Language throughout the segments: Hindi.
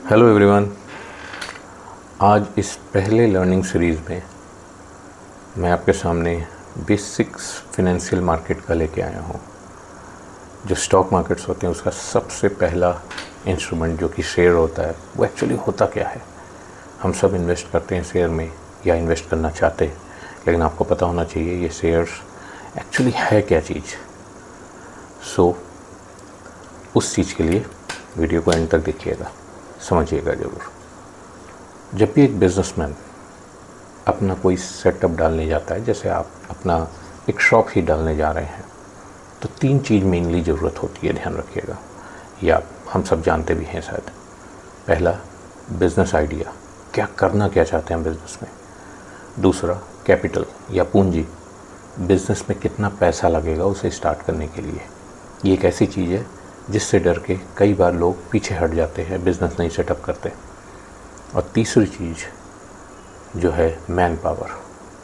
Hello everyone. आज इस पहले लर्निंग सीरीज़ में मैं आपके सामने बेसिक्स फिनेंशियल मार्केट का लेके आया हूँ। जो स्टॉक मार्केट्स होते हैं उसका सबसे पहला इंस्ट्रूमेंट जो कि शेयर होता है, वो एक्चुअली होता क्या है। हम सब इन्वेस्ट करते हैं शेयर में या इन्वेस्ट करना चाहते हैं, लेकिन आपको पता होना चाहिए ये शेयर्स एक्चुअली है क्या चीज़। उस चीज़ के लिए वीडियो को एंड तक देखिएगा, समझिएगा ज़रूर। जब भी एक बिजनेसमैन अपना कोई सेटअप डालने जाता है, जैसे आप अपना एक शॉप ही डालने जा रहे हैं, तो 3 चीज़ मेनली ज़रूरत होती है, ध्यान रखिएगा। या हम सब जानते भी हैं शायद। पहला, बिज़नेस आइडिया, क्या करना क्या चाहते हैं बिज़नेस में। दूसरा, कैपिटल या पूंजी, बिज़नेस में कितना पैसा लगेगा उसे स्टार्ट करने के लिए। ये एक ऐसी चीज़ है जिससे डर के कई बार लोग पीछे हट जाते हैं, बिज़नेस नहीं सेटअप करते। और तीसरी चीज़ जो है मैन पावर,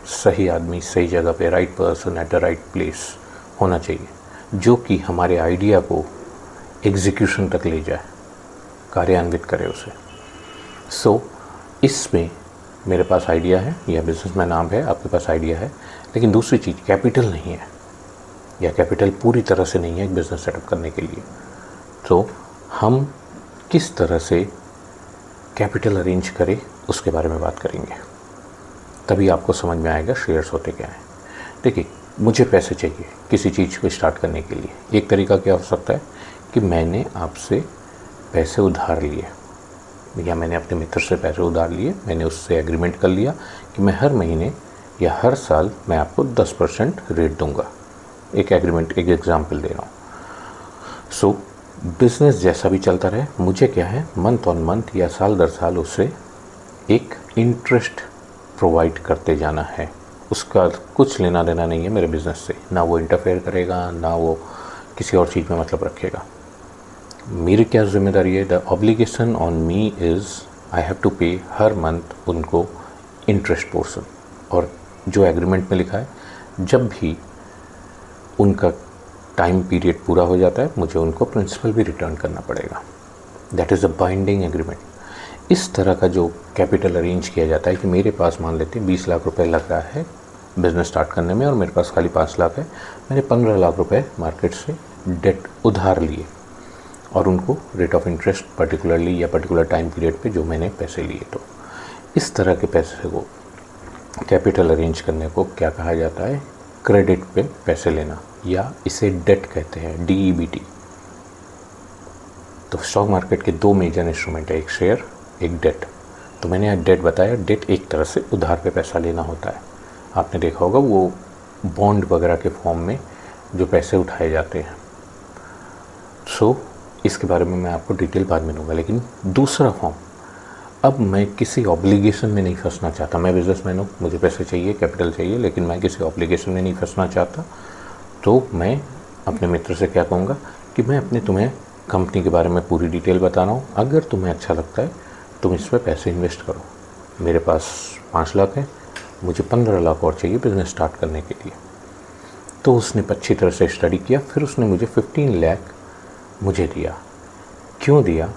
सही आदमी सही जगह पे, right person at the right place होना चाहिए, जो कि हमारे आइडिया को एग्जीक्यूशन तक ले जाए, कार्यान्वित करे उसे। इसमें मेरे पास आइडिया है या बिज़नेस में नाम है, आपके पास आइडिया है, लेकिन दूसरी चीज़ कैपिटल नहीं है, या कैपिटल पूरी तरह से नहीं है एक बिज़नेस सेटअप करने के लिए। तो हम किस तरह से कैपिटल अरेंज करें उसके बारे में बात करेंगे, तभी आपको समझ में आएगा शेयर्स होते क्या हैं। देखिए, मुझे पैसे चाहिए किसी चीज़ को स्टार्ट करने के लिए। एक तरीका क्या हो सकता है कि मैंने आपसे पैसे उधार लिए, या मैंने अपने मित्र से पैसे उधार लिए, मैंने उससे एग्रीमेंट कर लिया कि मैं हर महीने या हर साल मैं आपको 10% रेट दूंगा। एक एग्रीमेंट, एक एग्जाम्पल दे रहा हूँ। बिज़नेस जैसा भी चलता रहे, मुझे क्या है, मंथ ऑन मंथ या साल दर साल उससे एक इंटरेस्ट प्रोवाइड करते जाना है। उसका कुछ लेना देना नहीं है मेरे बिज़नेस से, ना वो इंटरफेयर करेगा, ना वो किसी और चीज़ में मतलब रखेगा। मेरी क्या जिम्मेदारी है, the obligation on me is I have to pay हर मंथ उनको इंटरेस्ट पोर्शन। और जो एग्रीमेंट में लिखा है, जब भी उनका टाइम पीरियड पूरा हो जाता है, मुझे उनको प्रिंसिपल भी रिटर्न करना पड़ेगा। That is a binding agreement. इस तरह का जो कैपिटल अरेंज किया जाता है कि मेरे पास मान लेते हैं 20 लाख रुपए लग रहा है बिज़नेस स्टार्ट करने में, और मेरे पास खाली 5 लाख है। मैंने 15 लाख रुपए मार्केट से डेट उधार लिए और उनको रेट ऑफ इंटरेस्ट पर्टिकुलरली या पर्टिकुलर टाइम पीरियड पे जो मैंने पैसे लिए, तो इस तरह के पैसे को, कैपिटल अरेंज करने को क्या कहा जाता है, क्रेडिट पे पैसे लेना, या इसे डेट कहते हैं, DEBT। तो स्टॉक मार्केट के 2 मेजर इंस्ट्रूमेंट है, एक शेयर, एक डेट। तो मैंने आज डेट बताया। डेट एक तरह से उधार पे पैसा लेना होता है। आपने देखा होगा वो बॉन्ड वगैरह के फॉर्म में जो पैसे उठाए जाते हैं। इसके बारे में मैं आपको डिटेल बाद में दूंगा। लेकिन दूसरा फॉर्म, अब मैं किसी ऑब्लिगेशन में नहीं फंसना चाहता। मैं बिजनेसमैन हूँ, मुझे पैसे चाहिए, कैपिटल चाहिए, लेकिन मैं किसी ऑब्लिगेशन में नहीं फंसना चाहता। तो मैं अपने मित्र से क्या कहूँगा कि मैं अपने तुम्हें कंपनी के बारे में पूरी डिटेल बता रहा हूँ, अगर तुम्हें अच्छा लगता है तुम इस पर पैसे इन्वेस्ट करो। मेरे पास 5 लाख है, मुझे 15 लाख और चाहिए बिज़नेस स्टार्ट करने के लिए। तो उसने अच्छी तरह से स्टडी किया, फिर उसने मुझे 15 लाख मुझे दिया। क्यों दिया?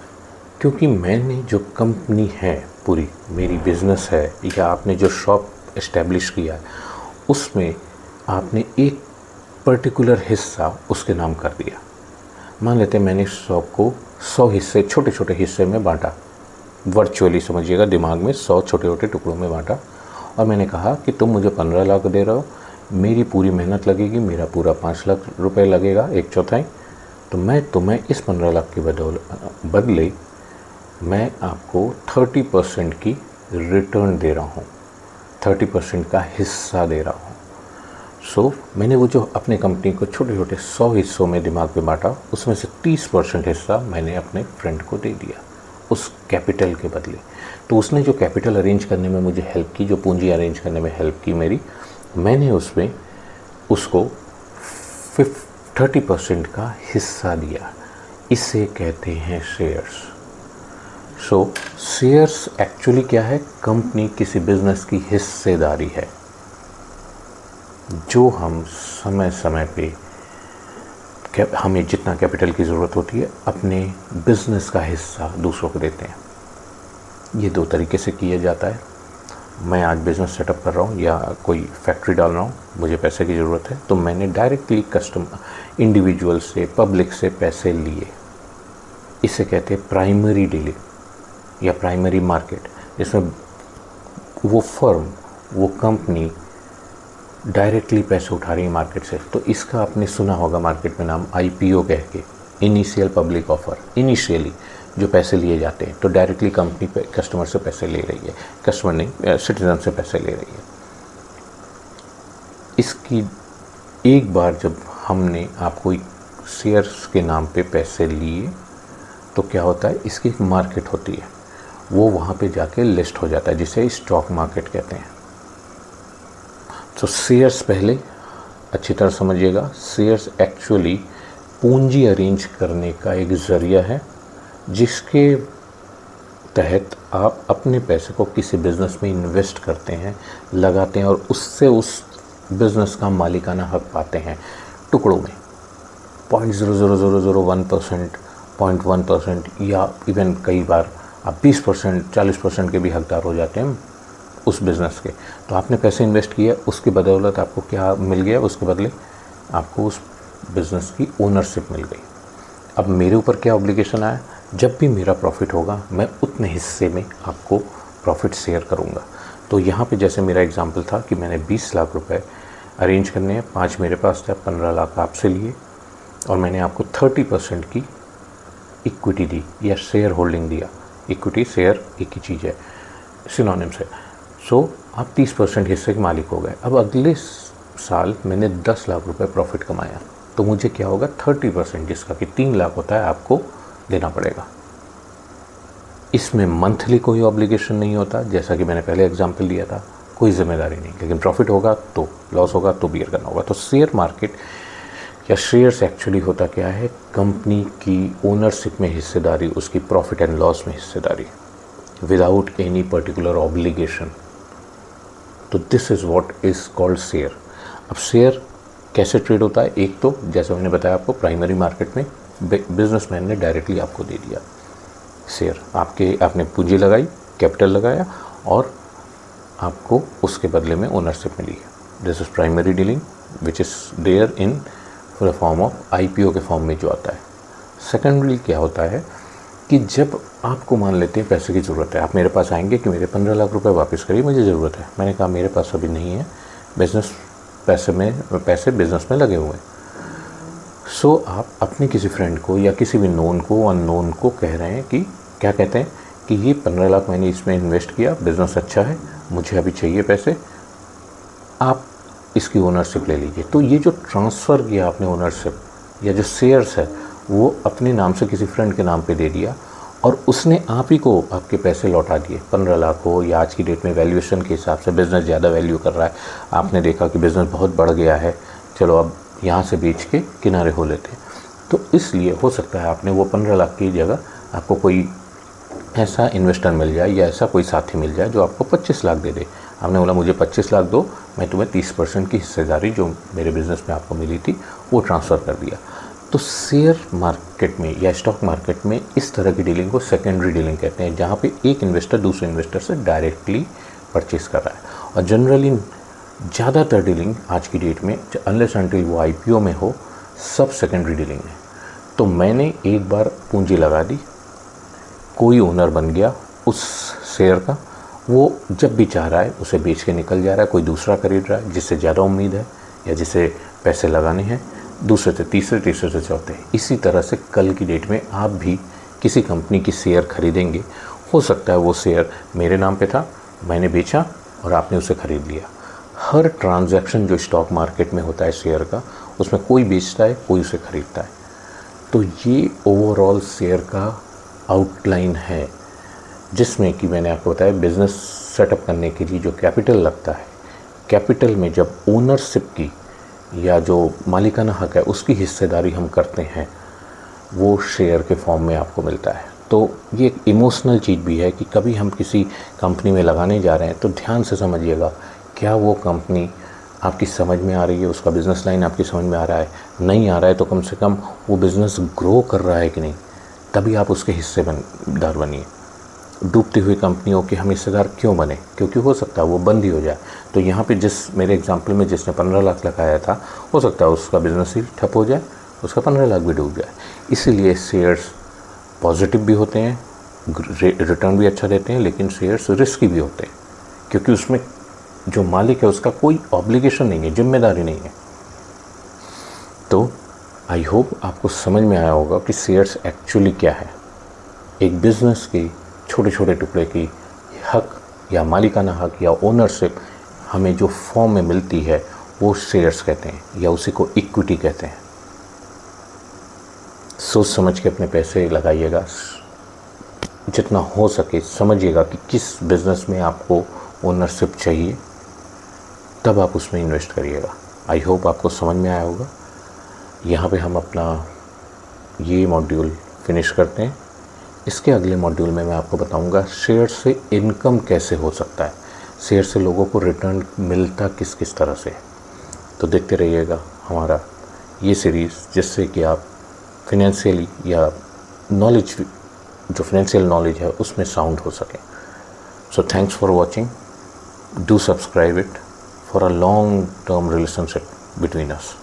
क्योंकि मैंने जो कंपनी है पूरी, मेरी बिज़नेस है, या आपने जो शॉप इस्टेब्लिश किया है, उसमें आपने एक पर्टिकुलर हिस्सा उसके नाम कर दिया। मान लेते हैं मैंने शॉप को 100 हिस्से, छोटे छोटे हिस्से में बांटा, वर्चुअली समझिएगा, दिमाग में 100 छोटे छोटे टुकड़ों में बांटा, और मैंने कहा कि तुम मुझे 15 लाख दे रहे हो, मेरी पूरी मेहनत लगेगी, मेरा पूरा 5 लाख रुपए लगेगा, 1/4, तो मैं तुम्हें इस 15 लाख के बदले मैं आपको 30% की रिटर्न दे रहा हूँ, 30% का हिस्सा दे रहा हूँ। मैंने वो जो अपने कंपनी को छोटे छोटे 100 हिस्सों में दिमाग पे बांटा, उसमें से 30% हिस्सा मैंने अपने फ्रेंड को दे दिया उस कैपिटल के बदले। तो उसने जो कैपिटल अरेंज करने में मुझे हेल्प की, जो पूंजी अरेंज करने में हेल्प की मेरी, मैंने उसमें उसको 30% का हिस्सा दिया। इसे कहते हैं शेयर्स। शेयर्स एक्चुअली क्या है? कंपनी किसी बिजनेस की हिस्सेदारी है, जो हम समय समय पे हमें जितना कैपिटल की ज़रूरत होती है अपने बिजनेस का हिस्सा दूसरों को देते हैं। ये दो तरीके से किया जाता है। मैं आज बिज़नेस सेटअप कर रहा हूँ या कोई फैक्ट्री डाल रहा हूँ, मुझे पैसे की ज़रूरत है, तो मैंने डायरेक्टली इंडिविजुअल से, पब्लिक से पैसे लिए। इसे कहते हैं प्राइमरी डीलिंग या प्राइमरी मार्केट, जिसमें वो फर्म, वो कंपनी डायरेक्टली पैसे उठा रही है मार्केट से। तो इसका आपने सुना होगा मार्केट में नाम IPO कह के, इनिशियल पब्लिक ऑफर। इनिशियली जो पैसे लिए जाते हैं, तो डायरेक्टली कंपनी पे कस्टमर से पैसे ले रही है, कस्टमर नहीं, सिटीजन से पैसे ले रही है। इसकी एक बार जब हमने आपको शेयर्स के नाम पे पैसे लिए, तो क्या होता है, इसकी एक मार्केट होती है, वो वहाँ पे जाके लिस्ट हो जाता है, जिसे स्टॉक मार्केट कहते हैं। तो शेयर्स पहले अच्छी तरह समझिएगा, शेयर्स एक्चुअली पूंजी अरेंज करने का एक ज़रिया है, जिसके तहत आप अपने पैसे को किसी बिज़नेस में इन्वेस्ट करते हैं, लगाते हैं, और उससे उस बिज़नेस का मालिकाना हक पाते हैं टुकड़ों में। 0.00001%, 0.1% या इवन कई बार आप 20%, 40% के भी हकदार हो जाते हैं उस बिज़नेस के। तो आपने पैसे इन्वेस्ट किया, उसकी बदौलत आपको क्या मिल गया, उसके बदले आपको उस बिज़नेस की ओनरशिप मिल गई। अब मेरे ऊपर क्या ऑब्लिगेशन आया, जब भी मेरा प्रॉफिट होगा मैं उतने हिस्से में आपको प्रॉफिट शेयर करूंगा। तो यहाँ पे जैसे मेरा एग्जांपल था कि मैंने 20 लाख रुपए अरेंज करने हैं, 5 मेरे पास थे, 15 लाख आपसे लिए, और मैंने आपको 30% की इक्विटी दी या शेयर होल्डिंग दिया। इक्विटी शेयर एक ही चीज़ है, सिनोनिम्स है। सो आप 30% हिस्से के मालिक हो गए। अब अगले साल मैंने 10 लाख रुपए प्रॉफिट कमाया, तो मुझे क्या होगा, 30%, जिसका कि 3 लाख होता है, आपको देना पड़ेगा। इसमें मंथली कोई ऑब्लिगेशन नहीं होता, जैसा कि मैंने पहले एग्जांपल दिया था, कोई जिम्मेदारी नहीं, लेकिन प्रॉफिट होगा तो, लॉस होगा तो बियर करना होगा। तो शेयर मार्केट या शेयर्स एक्चुअली होता क्या है, कंपनी की ओनरशिप में हिस्सेदारी, उसकी प्रॉफिट एंड लॉस में हिस्सेदारी, विदाउट एनी पर्टिकुलर ऑब्लिगेशन। तो this is what is called share. अब शेयर कैसे ट्रेड होता है, एक तो जैसे मैंने बताया आपको, प्राइमरी मार्केट में बिजनेसमैन ने डायरेक्टली आपको दे दिया शेयर, आपने पूंजी लगाई, कैपिटल लगाया, और आपको उसके बदले में ओनरशिप मिली है। This is primary dealing which is there in the form of IPO के फॉर्म में जो आता है। सेकेंडरी क्या होता है कि जब आपको मान लेते हैं पैसे की ज़रूरत है, आप मेरे पास आएंगे कि मेरे 15 लाख रुपए वापस करिए, मुझे ज़रूरत है। मैंने कहा मेरे पास अभी नहीं है, पैसे बिजनेस में लगे हुए हैं। सो आप अपने किसी फ्रेंड को या किसी भी नोन को, अननोन को कह रहे हैं कि, क्या कहते हैं कि ये 15 लाख मैंने इसमें इन्वेस्ट किया, बिज़नेस अच्छा है, मुझे अभी चाहिए पैसे, आप इसकी ओनरशिप ले लीजिए। तो ये जो ट्रांसफ़र किया आपने ओनरशिप या जो शेयर्स है, वो अपने नाम से किसी फ्रेंड के नाम पे दे दिया, और उसने आप ही को आपके पैसे लौटा दिए। 15 लाख हो, या आज की डेट में वैल्यूएशन के हिसाब से बिज़नेस ज़्यादा वैल्यू कर रहा है, आपने देखा कि बिज़नेस बहुत बढ़ गया है, चलो अब यहाँ से बेच के किनारे हो लेते हैं। तो इसलिए हो सकता है आपने वो 15 लाख की जगह आपको कोई ऐसा इन्वेस्टर मिल जाए या ऐसा कोई साथी मिल जाए जो आपको 25 लाख दे दे। आपने बोला मुझे 25 लाख दो, मैं तुम्हें 30% की हिस्सेदारी जो मेरे बिज़नेस में आपको मिली थी वो ट्रांसफ़र कर दिया। तो शेयर मार्केट में या स्टॉक मार्केट में इस तरह की डीलिंग को सेकेंडरी डीलिंग कहते हैं, जहाँ पे एक इन्वेस्टर दूसरे इन्वेस्टर से डायरेक्टली परचेस कर रहा है। और जनरली ज़्यादातर डीलिंग आज की डेट में, अनलेस अनटिल वो IPO में हो, सब सेकेंडरी डीलिंग है। तो मैंने एक बार पूंजी लगा दी, कोई ओनर बन गया उस शेयर का, वो जब भी चाह रहा है उसे बेच के निकल जा रहा है, कोई दूसरा खरीद रहा है जिससे ज़्यादा उम्मीद है या जिसे पैसे लगाने हैं, दूसरे से तीसरे, तीसरे से चौथे। इसी तरह से कल की डेट में आप भी किसी कंपनी की शेयर खरीदेंगे, हो सकता है वो शेयर मेरे नाम पे था, मैंने बेचा और आपने उसे खरीद लिया। हर ट्रांजैक्शन जो स्टॉक मार्केट में होता है शेयर का, उसमें कोई बेचता है, कोई उसे खरीदता है। तो ये ओवरऑल शेयर का आउटलाइन है, जिसमें कि मैंने आपको बताया बिज़नेस सेटअप करने के लिए जो कैपिटल लगता है, कैपिटल में जब ओनरशिप की या जो मालिकाना हक है उसकी हिस्सेदारी हम करते हैं, वो शेयर के फॉर्म में आपको मिलता है। तो ये एक इमोशनल चीज़ भी है कि कभी हम किसी कंपनी में लगाने जा रहे हैं तो ध्यान से समझिएगा, क्या वो कंपनी आपकी समझ में आ रही है, उसका बिज़नेस लाइन आपकी समझ में आ रहा है, नहीं आ रहा है तो कम से कम वो बिज़नेस ग्रो कर रहा है कि नहीं, तभी आप उसके हिस्सेदार बनिए। डूबती हुई कंपनियों के हम हिस्सेदार क्यों बने, क्योंकि हो सकता है वो बंद ही हो जाए। तो यहाँ पे जिस मेरे एग्जांपल में जिसने 15 लाख लगाया था, हो सकता है उसका बिज़नेस ही ठप हो जाए, उसका 15 लाख भी डूब जाए। इसीलिए शेयर्स पॉजिटिव भी होते हैं, रिटर्न भी अच्छा देते हैं, लेकिन शेयर्स रिस्की भी होते हैं, क्योंकि उसमें जो मालिक है उसका कोई ऑब्लिगेशन नहीं है, जिम्मेदारी नहीं है। तो आई होप आपको समझ में आया होगा कि शेयर्स एक्चुअली क्या है। एक बिज़नेस की छोटे छोटे टुकड़े की हक या मालिकाना हक या ओनरशिप हमें जो फॉर्म में मिलती है वो शेयर्स कहते हैं, या उसी को इक्विटी कहते हैं। सोच समझ के अपने पैसे लगाइएगा, जितना हो सके समझिएगा कि किस बिज़नेस में आपको ओनरशिप चाहिए, तब आप उसमें इन्वेस्ट करिएगा। आई होप आपको समझ में आया होगा। यहाँ पे हम अपना ये मॉड्यूल फिनिश करते हैं। इसके अगले मॉड्यूल में मैं आपको बताऊंगा शेयर से इनकम कैसे हो सकता है, शेयर से लोगों को रिटर्न मिलता किस किस तरह से। तो देखते रहिएगा हमारा ये सीरीज़, जिससे कि आप फिनेंशियली या नॉलेज, जो फिनेंशियल नॉलेज है उसमें साउंड हो सके। So thanks for watching, do subscribe it for a long term relationship between us.